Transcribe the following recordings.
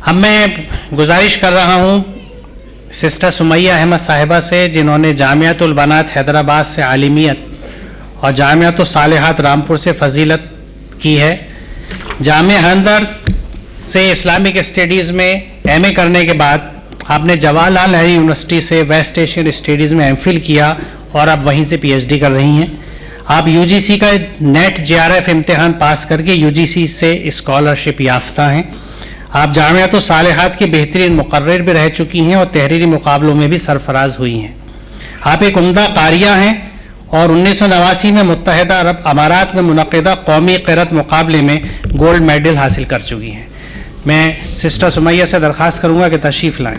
اب میں گزارش کر رہا ہوں سسٹر سمیہ احمد صاحبہ سے، جنہوں نے جامعۃ البنات حیدرآباد سے عالمیت اور جامعۃ الصالحات رامپور سے فضیلت کی ہے۔ جامعہ ہندر سے اسلامک اسٹڈیز میں ایم اے کرنے کے بعد آپ نے جواہر لال نہرو یونیورسٹی سے ویسٹ ایشین اسٹڈیز میں ایم فل کیا اور اب وہیں سے پی ایچ ڈی کر رہی ہیں۔ آپ یو جی سی کا نیٹ جے آر ایف امتحان پاس کر کے یو جی سی سے اسکالرشپ یافتہ ہیں۔ آپ جامعۃ الصالحات کی بہترین مقرر بھی رہ چکی ہیں اور تحریری مقابلوں میں بھی سرفراز ہوئی ہیں۔ آپ ایک عمدہ قاریہ ہیں اور 1989 میں متحدہ عرب امارات میں منعقدہ قومی قرأت مقابلے میں گولڈ میڈل حاصل کر چکی ہیں۔ میں سسٹر سمیہ سے درخواست کروں گا کہ تشریف لائیں۔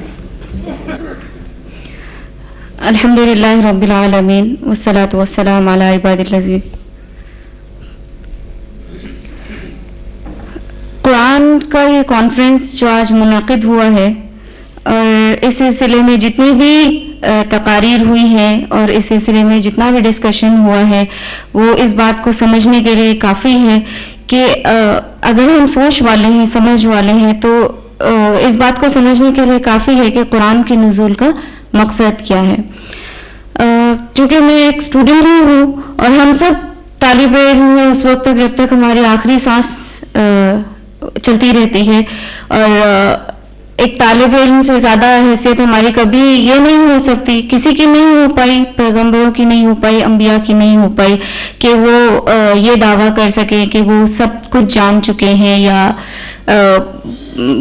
الحمدللہ رب العالمین والصلاة والسلام علی عباد الذین۔ قرآن کا یہ کانفرنس جو آج منعقد ہوا ہے اور اس سلسلے میں جتنی بھی تقاریر ہوئی ہیں اور اس سلسلے میں جتنا بھی ڈسکشن ہوا ہے وہ اس بات کو سمجھنے کے لیے کافی ہے کہ اگر ہم سوچ والے ہیں، سمجھ والے ہیں، تو اس بات کو سمجھنے کے لیے کافی ہے کہ قرآن کے نزول کا مقصد کیا ہے۔ چونکہ میں ایک اسٹوڈنٹ ہوں اور ہم سب طالب علم ہیں اس وقت تک جب تک ہماری آخری سانس چلتی رہتی ہے، اور ایک طالب علم سے زیادہ حیثیت ہماری کبھی یہ نہیں ہو سکتی، کسی کی نہیں ہو پائی، پیغمبروں کی نہیں ہو پائی، انبیاء کی نہیں ہو پائی کہ وہ یہ دعویٰ کر سکیں کہ وہ سب کچھ جان چکے ہیں یا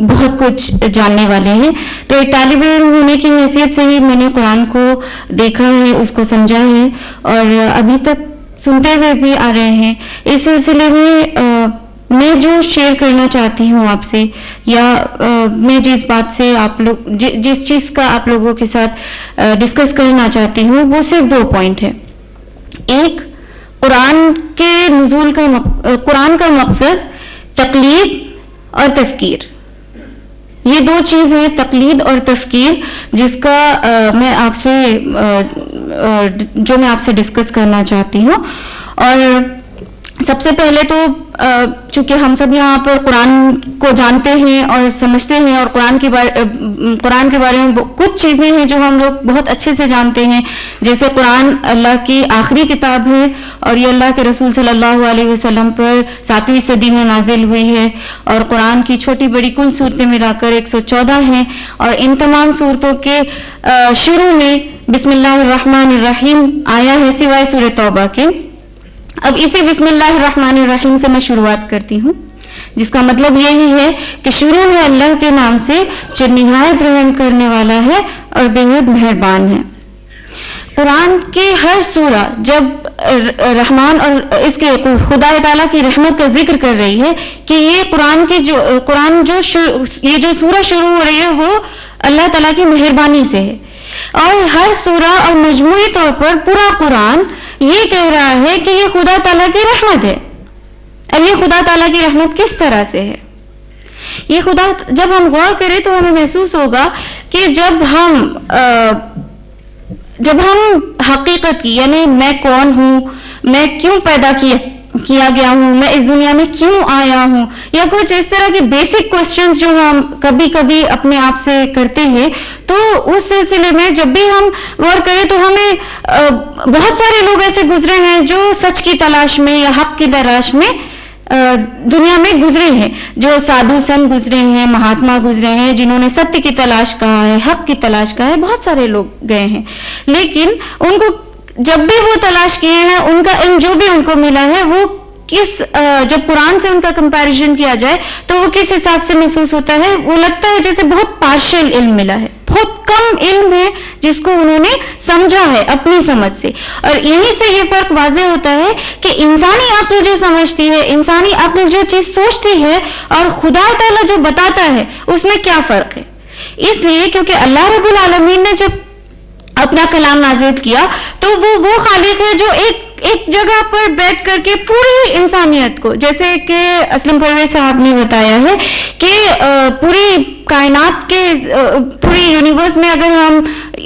بہت کچھ جاننے والے ہیں۔ تو ایک طالب علم ہونے کی حیثیت سے ہی میں نے قرآن کو دیکھا ہے، اس کو سمجھا ہے اور ابھی تک سنتے ہوئے بھی آ رہے ہیں۔ اس سلسلے میں میں جو شیئر کرنا چاہتی ہوں آپ سے، یا میں جس بات سے آپ لوگ جس چیز کا آپ لوگوں کے ساتھ ڈسکس کرنا چاہتی ہوں، وہ صرف 2 پوائنٹ ہے۔ ایک، قرآن کے نزول کا قرآن کا مقصد تقلید اور تفکیر، یہ 2 چیز ہیں، تقلید اور تفکیر، جس کا میں آپ سے ڈسکس کرنا چاہتی ہوں۔ اور سب سے پہلے تو چونکہ ہم سب یہاں پر قرآن کو جانتے ہیں اور سمجھتے ہیں، اور قرآن کے بارے میں کچھ چیزیں ہیں جو ہم لوگ بہت اچھے سے جانتے ہیں، جیسے قرآن اللہ کی آخری کتاب ہے اور یہ اللہ کے رسول صلی اللہ علیہ وسلم پر 7ویں صدی میں نازل ہوئی ہے، اور قرآن کی چھوٹی بڑی کل صورتیں ملا کر 114 ہیں، اور ان تمام صورتوں کے شروع میں بسم اللہ الرحمن الرحیم آیا ہے سوائے سورہ توبہ کے۔ اب اسی بسم اللہ الرحمن الرحیم سے میں شروعات کرتی ہوں، جس کا مطلب یہی ہے کہ شروع ہے اللہ کے نام سے جو نہایت رحم کرنے والا ہے اور بے حد مہربان ہے۔ قرآن کے ہر سورہ جب رحمان اور اس کے خدا تعالیٰ کی رحمت کا ذکر کر رہی ہے کہ یہ یہ جو سورہ شروع ہو رہی ہے وہ اللہ تعالیٰ کی مہربانی سے ہے، اور ہر سورہ اور مجموعی طور پر پورا قرآن یہ کہہ رہا ہے کہ یہ خدا تعالیٰ کی رحمت ہے۔ اور یہ خدا تعالیٰ کی رحمت کس طرح سے ہے؟ یہ خدا جب ہم غور کریں تو ہمیں محسوس ہوگا کہ جب ہم حقیقت کی، یعنی میں کون ہوں، میں کیوں پیدا کیا گیا ہوں، میں اس دنیا میں کیوں آیا ہوں، یا کچھ اس طرح کے بیسک کوسچنز جو ہم کبھی کبھی اپنے آپ سے کرتے ہیں، تو اس سلسلے میں جب بھی ہم غور کریں تو ہمیں بہت سارے لوگ ایسے گزرے ہیں جو سچ کی تلاش میں یا حق کی تلاش میں دنیا میں گزرے ہیں، جو سادھو سنت گزرے ہیں، مہاتما گزرے ہیں، جنہوں نے ستیہ کی تلاش کہا ہے، حق کی تلاش کہا ہے، بہت سارے لوگ گئے ہیں، لیکن ان کو جب بھی وہ تلاش کیے ہیں ان کا علم جو بھی ان کو ملا ہے وہ جب قرآن سے ان کا کمپیریزن کیا جائے تو وہ کس حساب سے محسوس ہوتا ہے؟ وہ لگتا ہے جیسے بہت پارشل علم ملا ہے، بہت کم علم ہے جس کو انہوں نے سمجھا ہے اپنی سمجھ سے۔ اور یہیں سے یہ فرق واضح ہوتا ہے کہ انسانی عقل جو سمجھتی ہے، انسانی عقل جو چیز سوچتی ہے، اور خدا تعالیٰ جو بتاتا ہے، اس میں کیا فرق ہے؟ اس لیے کیونکہ اللہ رب العالمین نے جب اپنا کلام نازل کیا تو وہ خالق ہے جو ایک جگہ پر بیٹھ کر کے پوری انسانیت کو، جیسے کہ اسلم پرویز صاحب نے بتایا ہے کہ پوری کائنات کے پوری یونیورس میں اگر ہم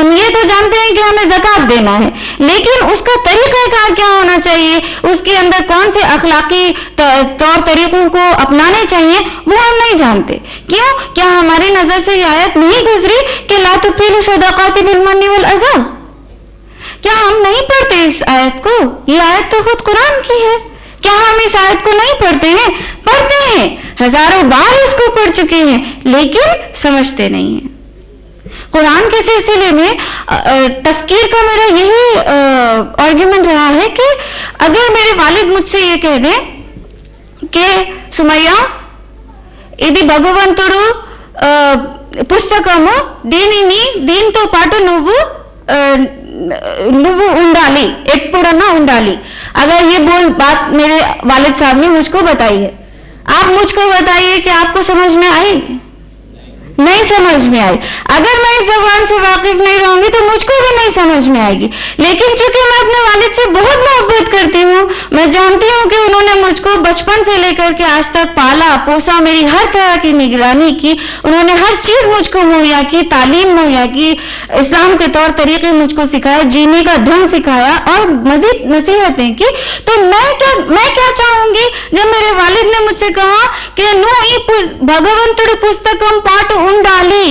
ہم یہ تو جانتے ہیں کہ ہمیں زکوٰۃ دینا ہے، لیکن اس کا طریقہ کار کیا ہونا چاہیے، اس کے اندر کون سے اخلاقی طور طریقوں کو اپنانے چاہیے، وہ ہم نہیں جانتے. کیوں؟ کیا ہماری نظر سے یہ آیت نہیں گزری کہ لا تبطلوا صدقات بالمن والاذى؟ کیا ہم نہیں پڑھتے اس آیت کو؟ یہ آیت تو خود قرآن کی ہے. کیا ہم اس آیت کو نہیں پڑھتے ہیں؟ پڑھتے ہیں، ہزاروں بار اس کو پڑھ چکے ہیں، لیکن سمجھتے نہیں ہیں. قرآن کے سلسلے میں تفکیر کا میرا یہی آرگیومنٹ رہا ہے کہ اگر میرے والد مجھ سے یہ کہہ دیں کہ سمیہ ఇది భగవంతుడు పుస్తకము, దీనిని దీంతో పాటు నువ్వు ఉండాలి, ఎప్పుడన్నా ఉండాలి. اگر یہ بات میرے والد صاحب نے مجھ کو بتائی ہے، آپ مجھ کو بتائیے کہ آپ کو سمجھ میں آئی؟ نہیں سمجھ میں آئی. اگر میں اس زبان سے واقف نہیں رہوں گی تو مجھ کو بھی نہیں سمجھ میں آئے گی. لیکن چونکہ میں اپنے والد سے بہت محبت کرتی ہوں، میں جانتی ہوں کہ انہوں نے مجھ کو بچپن سے لے کر کے آج تک پالا پوسا، میری ہر طرح کی نگرانی کی، انہوں نے ہر چیز مجھ کو مہیا کی، تعلیم مہیا کی، اسلام کے طور طریقے مجھ کو سکھایا، جینے کا ڈھنگ سکھایا اور مزید نصیحتیں کی. تو میں کیا چاہوں گی جب میرے والد نے مجھ سے کہا کہ نو ای بھگونتڑ پستکم پاٹ ڈالی،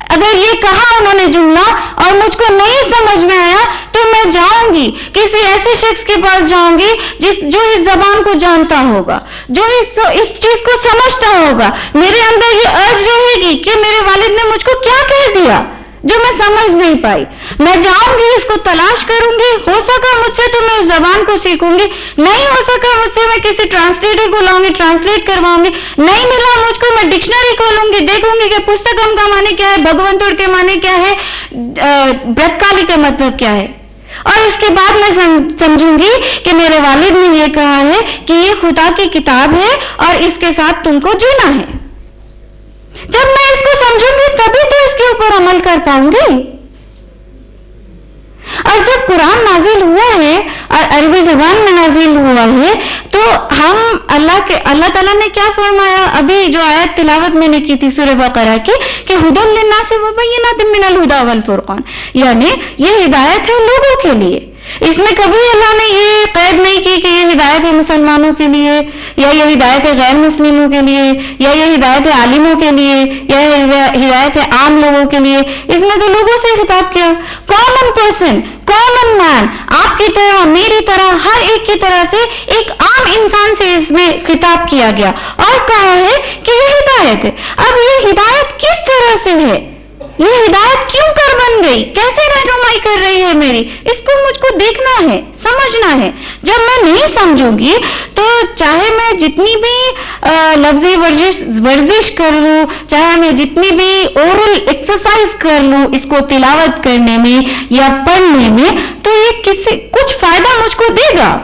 اگر یہ کہا انہوں نے جملہ اور مجھ کو نہیں سمجھ میں آیا تو میں جاؤں گی کسی ایسے شخص کے پاس جاؤں گی جو اس زبان کو جانتا ہوگا، جو اس چیز کو سمجھتا ہوگا. میرے اندر یہ ارج رہے گی کہ میرے والد نے مجھ کو کیا کہہ دیا جو میں سمجھ نہیں پائی. میں جاؤں گی، اس کو تلاش کروں گی، ہو سکا مجھ سے تو میں اس زبان کو سیکھوں گی، نہیں ہو سکا مجھ سے میں کسی ٹرانسلیٹر کو لاؤں گی، ٹرانسلیٹ کرواؤں گی، نہیں ملا مجھ کو میں ڈکشنری کھولوں گی، دیکھوں گی کہ پستکم کا معنی کیا ہے، بھگونتڑ کے معنی کیا ہے، برتکالی کا مطلب کیا ہے. اور اس کے بعد میں سمجھوں گی کہ میرے والد نے یہ کہا ہے کہ یہ خدا کی کتاب ہے اور اس کے ساتھ تم کو جینا ہے. جب میں اس کو سمجھوں گی تبھی تو اس کے اوپر عمل کر پاؤں گی. اور جب قرآن نازل ہوا ہے اور عربی زبان میں نازل ہوا ہے تو ہم اللہ تعالیٰ نے کیا فرمایا؟ ابھی جو آیت تلاوت میں نے کی تھی سورہ بقرہ کی کہ ہدی للناس وبینات من الہدی والفرقان، یعنی یہ ہدایت ہے لوگوں کے لیے. اس میں کبھی اللہ نے یہ قید نہیں کی کہ یہ ہدایت ہے مسلمانوں کے لیے یا یہ ہدایت ہے غیر مسلموں کے لیے یا یہ ہدایت ہے عالموں کے لیے یا ہدایت ہے عام لوگوں کے لیے. اس میں تو لوگوں سے خطاب کیا، کامن پرسن، کامن مین، آپ کی طرح میری طرح ہر ایک کی طرح سے ایک عام انسان سے اس میں خطاب کیا گیا اور کہا ہے کہ یہ ہدایت ہے. اب یہ ہدایت کس طرح سے ہے، یہ ہدایت کیوں کر بن گئی، کیسے رہنمائی کر رہی ہے میری، اس کو مجھ کو دیکھنا ہے، سمجھنا ہے. جب میں نہیں سمجھوں گی تو چاہے میں جتنی بھی لفظی ورزش کر لوں، چاہے میں جتنی بھی اورل ایکسرسائز کر لوں اس کو تلاوت کرنے میں یا پڑھنے میں، تو یہ کچھ فائدہ مجھ کو دے گا؟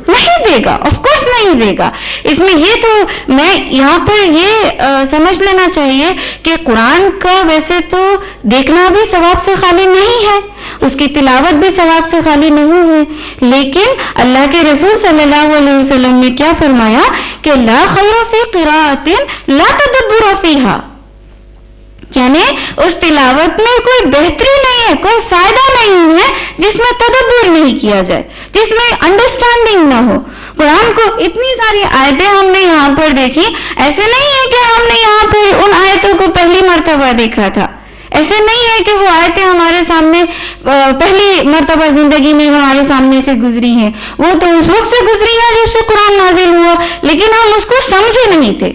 نہیں دے گا، آف کورس نہیں دے گا. اس میں یہ تو میں یہاں پر یہ سمجھ لینا چاہیے کہ قرآن کا ویسے تو دیکھنا بھی ثواب سے خالی نہیں ہے، اس کی تلاوت بھی ثواب سے خالی نہیں ہے، لیکن اللہ کے رسول صلی اللہ علیہ وسلم نے کیا فرمایا کہ لا خیر فی قراءۃ لا تدبر فیہا، یعنی اس تلاوت میں کوئی بہتری نہیں ہے، کوئی فائدہ نہیں ہے جس میں تدبر نہیں کیا جائے، جس میں انڈرسٹینڈنگ نہ ہو. قرآن کو اتنی ساری آیتیں ہم نے یہاں پر دیکھی، ایسے نہیں ہے کہ ہم نے یہاں پر ان آیتوں کو پہلی مرتبہ دیکھا تھا، ایسے نہیں ہے کہ وہ آیتیں ہمارے سامنے پہلی مرتبہ زندگی میں ہمارے سامنے سے گزری ہیں، وہ تو اس وقت سے گزری ہیں جب سے قرآن نازل ہوا، لیکن ہم اس کو سمجھے نہیں تھے.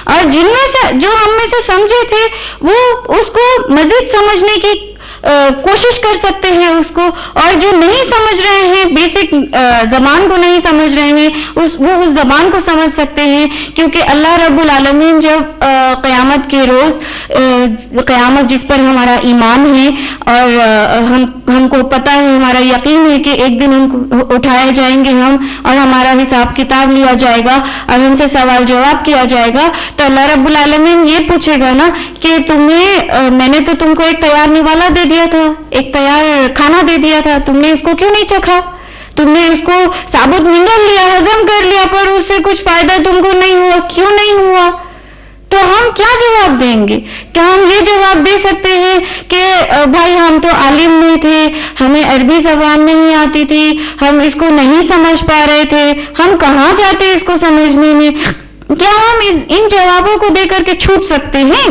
اور جن میں سے جو ہم میں سے سمجھے تھے وہ اس کو مزید سمجھنے کی کوشش کر سکتے ہیں اس کو، اور جو نہیں سمجھ رہے ہیں، بیسک زبان کو نہیں سمجھ رہے ہیں، وہ اس زبان کو سمجھ سکتے ہیں. کیونکہ اللہ رب العالمین جب قیامت کے روز، قیامت جس پر ہمارا ایمان ہے اور ہم کو پتہ ہے، ہمارا یقین ہے کہ ایک دن ہم اٹھائے جائیں گے ہم، اور ہمارا حساب کتاب لیا جائے گا اور ہم سے سوال جواب کیا جائے گا، تو اللہ رب العالمین یہ پوچھے گا نا کہ میں نے تو تم کو ایک تیار نوالا دے دیا تھا، ایک تیار کھانا دے دیا تھا، تم نے اس کو کیوں نہیں چکھا، تم نے اس کو ثابت منگل لیا، ہضم کر لیا، پر اس سے کچھ فائدہ تم کو نہیں ہوا، کیوں نہیں ہوا؟ تو ہم کیا جواب دیں گے؟ کیا ہم یہ جواب دے سکتے ہیں کہ بھائی ہم تو عالم نہیں تھے، ہمیں عربی زبان نہیں آتی تھی، ہم اس کو نہیں سمجھ پا رہے تھے، ہم کہاں جاتے اس کو سمجھنے میں؟ کیا ہم ان جوابوں کو دے کر کے چھوٹ سکتے ہیں؟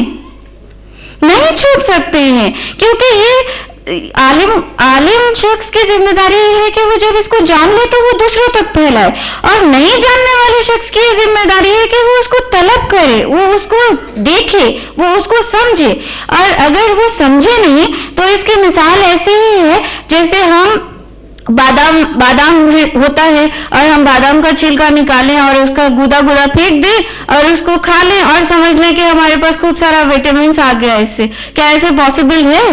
نہیں چھوٹ سکتے ہیں، کیونکہ یہ عالم شخص کی ذمہ داری ہے کہ وہ جب اس کو جان لے تو وہ دوسروں تک پھیلائے، اور نہیں جاننے والے شخص کی ذمہ داری ہے کہ وہ اس کو طلب کرے، وہ اس کو دیکھے، وہ اس کو سمجھے، اور اگر وہ سمجھے نہیں تو اس کی مثال ایسی ہی ہے جیسے ہم بادام ہوتا ہے اور ہم بادام کا چھلکا نکالیں اور اس کا گودا پھینک دیں اور اس کو کھا لیں اور سمجھ لیں کہ ہمارے پاس خوب سارا وٹامنس آ گیا اس سے. کیا ایسے پاسبل ہے؟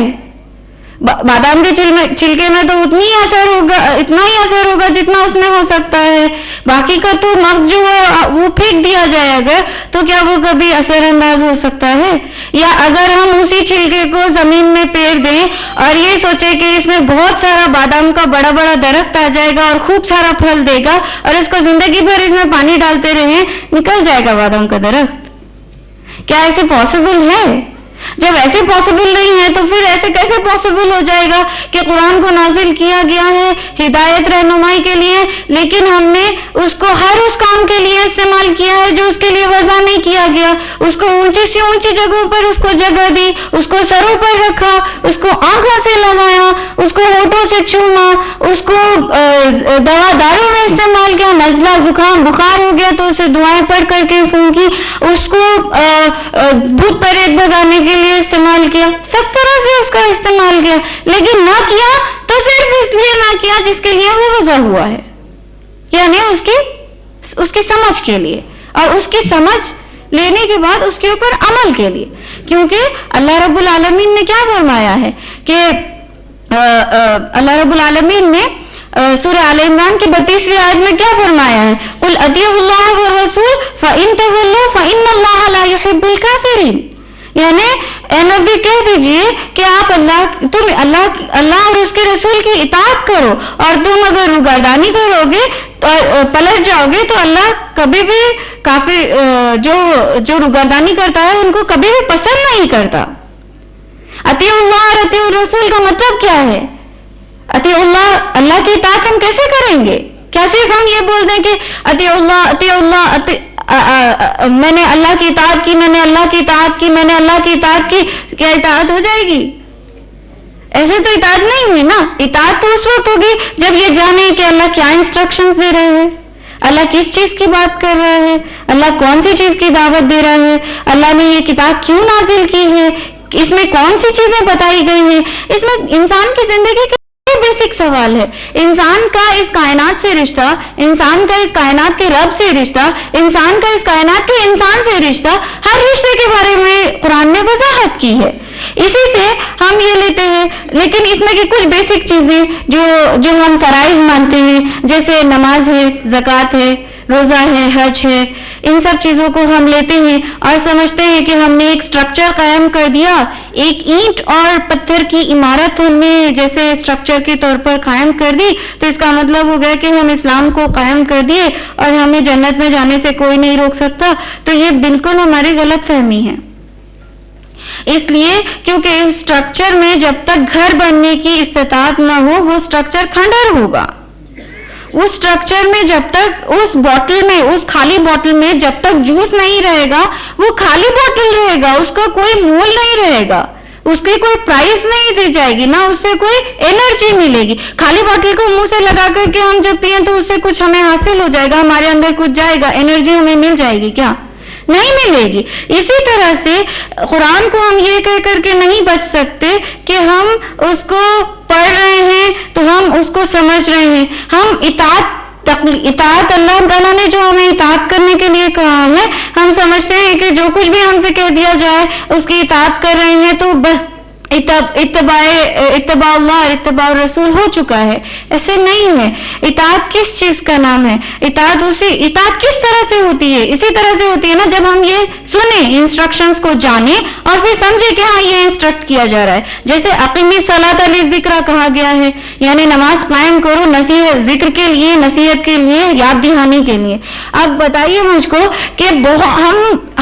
بادام کے چھلکے میں تو اتنا ہی اثر ہوگا جتنا اس میں ہو سکتا ہے، باقی کا تو مغز جو ہے وہ پھینک دیا جائے اگر، تو کیا وہ کبھی اثر انداز ہو سکتا ہے؟ یا اگر ہم اسی چھلکے کو زمین میں پیڑ دیں اور یہ سوچے کہ اس میں بہت سارا بادام کا بڑا بڑا درخت آ جائے گا اور خوب سارا پھل دے گا اور اس کو زندگی بھر اس میں پانی ڈالتے رہیں، نکل جائے گا بادام کا درخت؟ کیا ایسے پاسبل ہے؟ جب ایسے پاسبل نہیں ہے تو پھر ایسے کیسے پاسبل ہو جائے گا کہ قرآن کو نازل کیا گیا ہے ہدایت رہنمائی کے لیے، لیکن ہم نے اس کو ہر اس کام کے لیے استعمال کیا ہے جو اس کے لیے وضع نہیں کیا گیا، اس کو اونچی سی اونچی جگہوں پر اس کو جگہ دی، اس کو سروں پر رکھا، اس کو آنکھوں سے لگایا، اس کو ہونٹوں سے چوما، اس کو داروں میں استعمال کیا، نزلہ زکام بخار ہو گیا تو اسے دعائیں پڑھ کر کے پھونکی، اس کو بھوت پریت بھگانے کے لیے استعمال کیا، سب طرح سے اس کا استعمال کیا، لیکن نہ کیا تو صرف اس لیے نہ کیا جس کے لیے وہ وضع ہوا ہے، یعنی اس کی سمجھ کے لیے، اور اس کی سمجھ لینے کے بعد اس کے اوپر عمل کے لیے. کیونکہ اللہ رب العالمین نے کیا فرمایا ہے کہ اللہ رب العالمین نے سورہ آل عمران کی 32ویں آیت میں کیا فرمایا ہے؟ قُلْ أَطِیعُوا اللَّهَ وَالرَّسُولَ فَإِن تَوَلَّوْا فَإِنَّ اللَّهَ لَا يُحِبُّ الْكَافِرِينَ. یعنی اے نبی کہہ دیجئے کہ آپ اللہ اور اس کے رسول کی اطاعت کرو، اور تم اگر روگردانی کرو گے اور پلٹ جاؤ گے تو اللہ کبھی بھی کافر جو روگردانی کرتا ہے ان کو کبھی بھی پسند نہیں کرتا. اطیعوا اللہ اور اطیعوا الرسول کا مطلب کیا ہے؟ اللہ کی اطاعت ہم کیسے کریں گے؟ کیا صرف ہم یہ بول دیں کہ اطیعوا اللہ میں نے اللہ کی اطاعت کی، میں نے اللہ کی اطاعت کی، میں نے اللہ کی اطاعت کی، کیا اطاعت ہو جائے گی؟ ایسے تو اطاعت نہیں ہوئی نا. اطاعت تو اس وقت ہوگی جب یہ جانے کہ اللہ کیا انسٹرکشنز دے رہے ہیں، اللہ کس چیز کی بات کر رہا ہے، اللہ کون سی چیز کی دعوت دے رہا ہے، اللہ نے یہ کتاب کیوں نازل کی ہے، اس میں کون سی چیزیں بتائی گئی ہیں. اس میں انسان کی زندگی کے بیسک سوال ہے، انسان کا اس کائنات سے رشتہ، انسان کا اس کائنات کے رب سے رشتہ، انسان کا اس کائنات کے انسان سے رشتہ، ہر رشتے کے بارے میں قرآن نے وضاحت کی ہے. اسی سے ہم یہ لیتے ہیں، لیکن اس میں کی کچھ بیسک چیزیں جو ہم فرائض مانتے ہیں، جیسے نماز ہے، زکوٰۃ ہے، روزہ ہے، حج ہے، ان سب چیزوں کو ہم لیتے ہیں اور سمجھتے ہیں کہ ہم نے ایک سٹرکچر قائم کر دیا، ایک اینٹ اور پتھر کی عمارت ہم نے جیسے سٹرکچر کے طور پر قائم کر دی، تو اس کا مطلب ہو گیا کہ ہم اسلام کو قائم کر دیے اور ہمیں جنت میں جانے سے کوئی نہیں روک سکتا. تو یہ بالکل ہماری غلط فہمی ہے. اس لیے کیونکہ اس سٹرکچر میں جب تک گھر بننے کی استطاعت نہ ہو وہ سٹرکچر کھنڈر ہوگا. اس سٹرکچر میں جب تک اس باٹل میں، اس خالی باٹل میں جب تک جوس نہیں رہے گا وہ خالی باٹل رہے گا، اس کا کوئی مول نہیں رہے گا، اس کی کوئی پرائز نہیں دی جائے گی، نہ اس سے کوئی انرجی ملے گی. خالی باٹل کو منہ سے لگا کر کے ہم جب پیئیں تو اس سے کچھ ہمیں حاصل ہو جائے گا، ہمارے اندر کچھ جائے گا، انرجی ہمیں مل جائے گی کیا؟ نہیں ملے گی. اسی طرح سے قرآن کو ہم یہ کہہ کر کے نہیں بچ سکتے کہ ہم اس کو پڑھ رہے ہیں تو ہم اس کو سمجھ رہے ہیں. ہم اطاعت اللہ تعالیٰ نے جو ہمیں اطاعت کرنے کے لیے کہا ہے، ہم سمجھتے ہیں کہ جو کچھ بھی ہم سے کہہ دیا جائے اس کی اطاعت کر رہے ہیں تو بس اتباع اللہ اور اتباع الرسول ہو چکا ہے. ایسے نہیں ہے. اطاعت کس چیز کا نام ہے؟ اطاعت کس طرح سے ہوتی ہے؟ اسی طرح سے ہوتی ہے نا جب ہم یہ سنیں، انسٹرکشنز کو جانیں اور پھر سمجھیں کہ ہاں یہ انسٹرکٹ کیا جا رہا ہے. جیسے اقیمی الصلاۃ للذکر کہا گیا ہے، یعنی نماز قائم کرو ذکر کے لیے، نصیحت کے لیے، یاد دہانی کے لیے. اب بتائیے مجھ کو کہ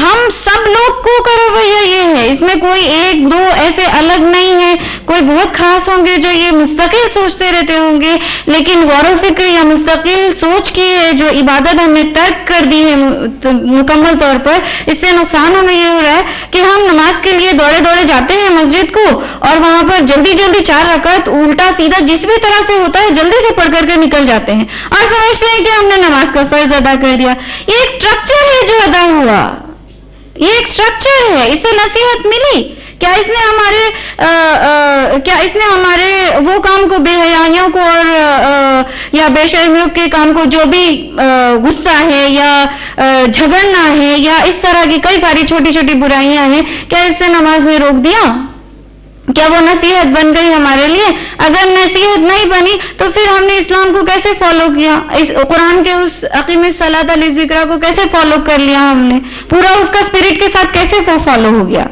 ہم سب لوگ کو کا رویہ یہ ہے, اس میں کوئی ایک دو ایسے الگ نہیں ہے, کوئی بہت خاص ہوں گے جو یہ مستقل سوچتے رہتے ہوں گے, لیکن غور و فکر یا مستقل سوچ کی جو عبادت ہم نے ترک کر دی ہے مکمل طور پر, اس سے نقصان ہمیں یہ ہو رہا ہے کہ ہم نماز کے لیے دوڑے دوڑے جاتے ہیں مسجد کو, اور وہاں پر جلدی جلدی 4 رکعت الٹا سیدھا جس بھی طرح سے ہوتا ہے جلدی سے پڑھ کر کے نکل جاتے ہیں اور سمجھتے ہیں کہ ہم نے نماز کا فرض ادا کر دیا. یہ ایک سٹرکچر ہے جو ادا ہوا, یہ ایک سٹرکچر ہے, اس سے نصیحت ملی. کیا اس نے ہمارے وہ کام کو, بے حیائیوں کو اور یا بے شرمیوں کے کام کو, جو بھی غصہ ہے یا جھگڑنا ہے یا اس طرح کی کئی ساری چھوٹی چھوٹی برائیاں ہیں, کیا اس سے نماز نے روک دیا؟ کیا وہ نصیحت بن گئی ہمارے لیے؟ اگر نصیحت نہیں بنی تو پھر ہم نے اسلام کو کیسے فالو کیا؟ اس قرآن کے اس اقیم الصلاۃ للذکر کو کیسے فالو کر لیا ہم نے؟ پورا اس کا اسپرٹ کے ساتھ کیسے فالو ہو گیا؟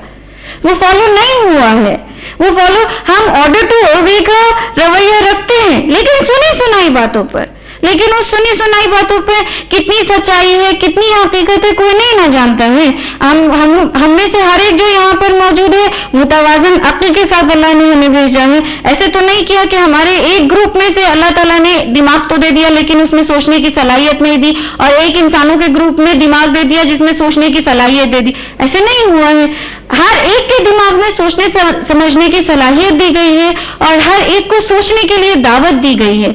وہ فالو نہیں ہوا ہے. وہ فالو ہم آرڈر ٹو اوبے کا رویہ رکھتے ہیں لیکن سنی سنائی باتوں پر, لیکن اس سنی سنائی باتوں پہ کتنی سچائی ہے, کتنی حقیقت ہے, کوئی نہیں نہ جانتا ہے. ہم میں سے ہر ایک جو یہاں پر موجود ہے متوازن عقل کے ساتھ اللہ نے ہمیں بھیجا ہے. ایسے تو نہیں کیا کہ ہمارے ایک گروپ میں سے اللہ تعالیٰ نے دماغ تو دے دیا لیکن اس میں سوچنے کی صلاحیت نہیں دی, اور ایک انسانوں کے گروپ میں دماغ دے دیا جس میں سوچنے کی صلاحیت دے دی. ایسے نہیں ہوا ہے. ہر ایک کے دماغ میں سوچنے سمجھنے کی صلاحیت دی گئی ہے اور ہر ایک کو سوچنے کے لیے دعوت دی گئی ہے.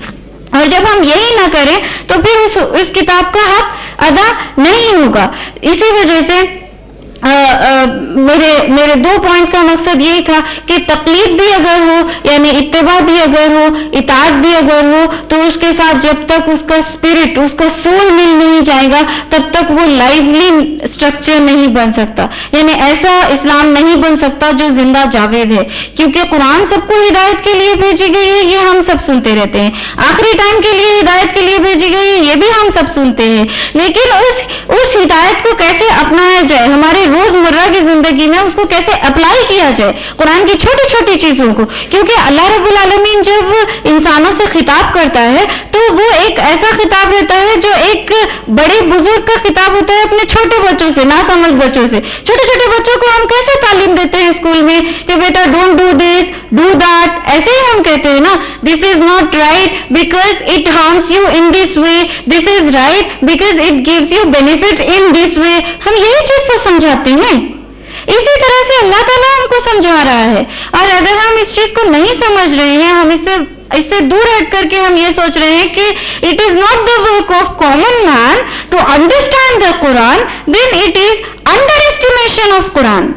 اور جب ہم یہی نہ کریں تو پھر اس کتاب کا حق ادا نہیں ہوگا. اسی وجہ سے میرے 2 پوائنٹ کا مقصد یہی تھا کہ تقلید بھی اگر ہو, یعنی اتباع بھی اگر ہو, اطاعت بھی اگر ہو, تو اس کے ساتھ جب تک اس کا اسپرٹ, اس کا سول مل نہیں جائے گا تب تک وہ لائفلی اسٹرکچر نہیں بن سکتا. یعنی ایسا اسلام نہیں بن سکتا جو زندہ جاوید ہے, کیونکہ قرآن سب کو ہدایت کے لیے بھیجی گئی ہے, یہ ہم سب سنتے رہتے ہیں. آخری ٹائم کے لیے ہدایت کے لیے بھیجی گئی ہے, یہ بھی ہم سب سنتے ہیں. لیکن اس ہدایت کو کیسے اپنایا جائے, ہمارے روزمرہ کی زندگی میں اس کو کیسے اپلائی کیا جائے, قرآن کی چھوٹی چھوٹی چیزوں کو. کیونکہ اللہ رب العالمین جب انسانوں سے خطاب کرتا ہے تو وہ ایک ایسا خطاب رہتا ہے جو ایک بڑے بزرگ کا خطاب ہوتا ہے اپنے چھوٹے بچوں سے, ناسمجھ بچوں سے. چھوٹے چھوٹے بچوں کو ہم کیسے تعلیم دیتے ہیں اسکول میں کہ بیٹا don't do this, do that, ایسے ہی ہم کہتے ہیں نا, this is not right because it harms you in this way, this is right because it gives you benefit in this way. ہم یہی چیز تو سمجھاتے ہیں. اسی طرح سے اللہ تعالیٰ ہم کو سمجھا رہا ہے, اور اگر ہم اس چیز کو نہیں سمجھ رہے ہیں, ہم اس سے دور ہٹ کر کے ہم یہ سوچ رہے ہیں کہ it is not the work of common man to understand the Quran, then it is underestimation of Quran.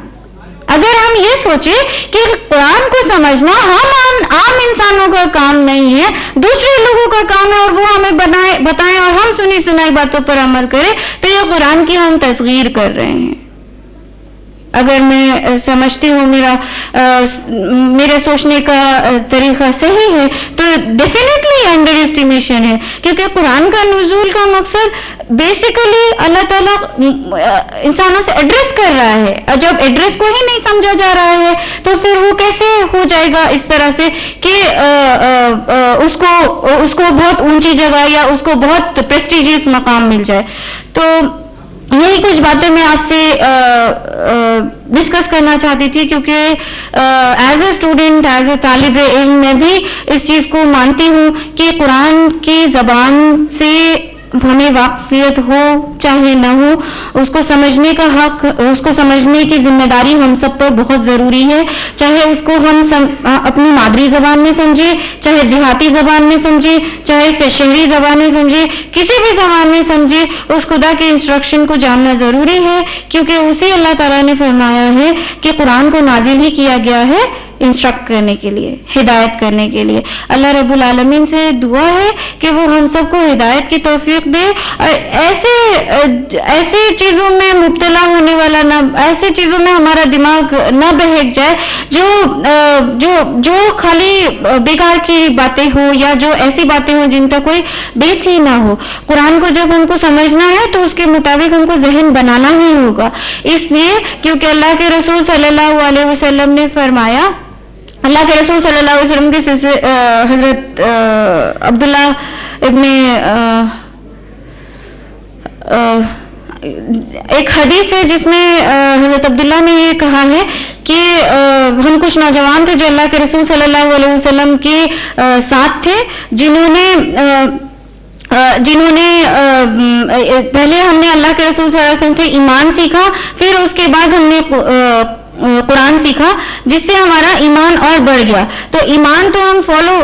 اگر ہم یہ سوچیں کہ قرآن کو سمجھنا ہم عام انسانوں کا کام نہیں ہے, دوسرے لوگوں کا کام ہے, اور وہ ہمیں بتائیں اور ہم سنی سنائی باتوں پر عمل کریں, تو یہ قرآن کی ہم تصغیر کر رہے ہیں. اگر میں سمجھتی ہوں میرے سوچنے کا طریقہ صحیح ہے تو ڈیفینیٹلی انڈر اسٹیمیشن ہے, کیونکہ قرآن کا نزول کا مقصد بیسیکلی اللہ تعالیٰ انسانوں سے ایڈریس کر رہا ہے, اور جب ایڈریس کو ہی نہیں سمجھا جا رہا ہے تو پھر وہ کیسے ہو جائے گا اس طرح سے کہ اس کو بہت اونچی جگہ یا اس کو بہت پریسٹیجیس مقام مل جائے. تو یہی کچھ باتیں میں آپ سے ڈسکس کرنا چاہتی تھی, کیونکہ as a student, as a طالب علم میں بھی اس چیز کو مانتی ہوں کہ قرآن کی زبان سے ہمیں واقفیت ہو چاہے نہ ہو, اس کو سمجھنے کا حق, اس کو سمجھنے کی ذمہ داری ہم سب پر بہت ضروری ہے. چاہے اس کو ہم اپنی مادری زبان میں سمجھے, چاہے دیہاتی زبان میں سمجھے, چاہے شہری زبان میں سمجھے, کسی بھی زبان میں سمجھے, اس خدا کے انسٹرکشن کو جاننا ضروری ہے, کیونکہ اسی اللہ تعالیٰ نے فرمایا ہے کہ قرآن کو نازل ہی کیا گیا ہے انسٹرکٹ کرنے کے لیے, ہدایت کرنے کے لیے. اللہ رب العالمین سے دعا ہے کہ وہ ہم سب کو ہدایت کی توفیق دے, اور ایسے چیزوں میں مبتلا ہونے والا نہ, ایسے چیزوں میں ہمارا دماغ نہ بہک جائے جو خالی بیکار کی باتیں ہو, یا جو ایسی باتیں ہوں جن کا کوئی بیس ہی نہ ہو. قرآن کو جب ہم کو سمجھنا ہے تو اس کے مطابق ہم کو ذہن بنانا ہی ہوگا, اس لیے کیونکہ اللہ کے رسول صلی اللہ علیہ وسلم نے فرمایا, اللہ کے رسول صلی اللہ علیہ وسلم کے حضرت عبداللہ ابن ایک حدیث ہے جس میں حضرت عبداللہ نے یہ کہا ہے کہ ہم کچھ نوجوان تھے جو اللہ کے رسول صلی اللہ علیہ وسلم کے ساتھ تھے، جنہوں نے پہلے ہم نے اللہ کے رسول صلی اللہ علیہ وسلم سے ایمان سیکھا، پھر اس کے بعد ہم نے قرآن سیکھا، جس سے ہمارا ایمان اور بڑھ گیا. تو ایمان تو ہم فالو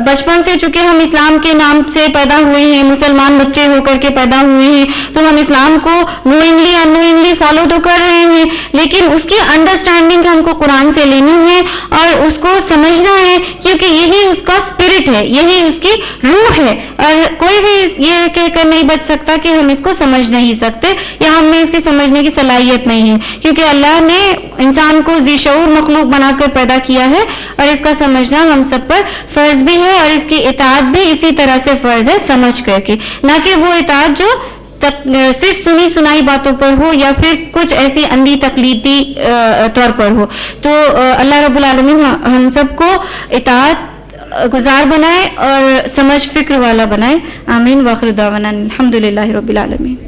بچپن سے، چونکہ ہم اسلام کے نام سے پیدا ہوئے ہیں، مسلمان بچے ہو کر کے پیدا ہوئے ہیں، تو ہم اسلام کو نوئنگلی انوئنگلی فالو تو کر رہے ہیں، لیکن اس کی انڈرسٹینڈنگ ہم کو قرآن سے لینی ہے اور اس کو سمجھنا ہے، کیونکہ یہی اس کا اسپرٹ ہے، یہی اس کی روح ہے. اور کوئی بھی یہ کہہ کر نہیں بچ سکتا کہ ہم اس کو سمجھ نہیں سکتے یا ہم میں اس کی سمجھنے کی صلاحیت نہیں ہے، کیونکہ اللہ نے انسان کو ذی شعور مخلوق بنا کر پیدا کیا ہے اور اس کا سمجھنا ہم سب پر فرض بھی ہے، اور اس کی اطاعت بھی اسی طرح سے فرض ہے سمجھ کر کے، نہ کہ وہ اطاعت جو صرف سنی سنائی باتوں پر ہو یا پھر کچھ ایسی اندھی تقلیدی طور پر ہو. تو اللہ رب العالمین ہم سب کو اطاعت گزار بنائے اور سمجھ فکر والا بنائے. آمین. واخر دعوانا الحمدللہ رب العالمین.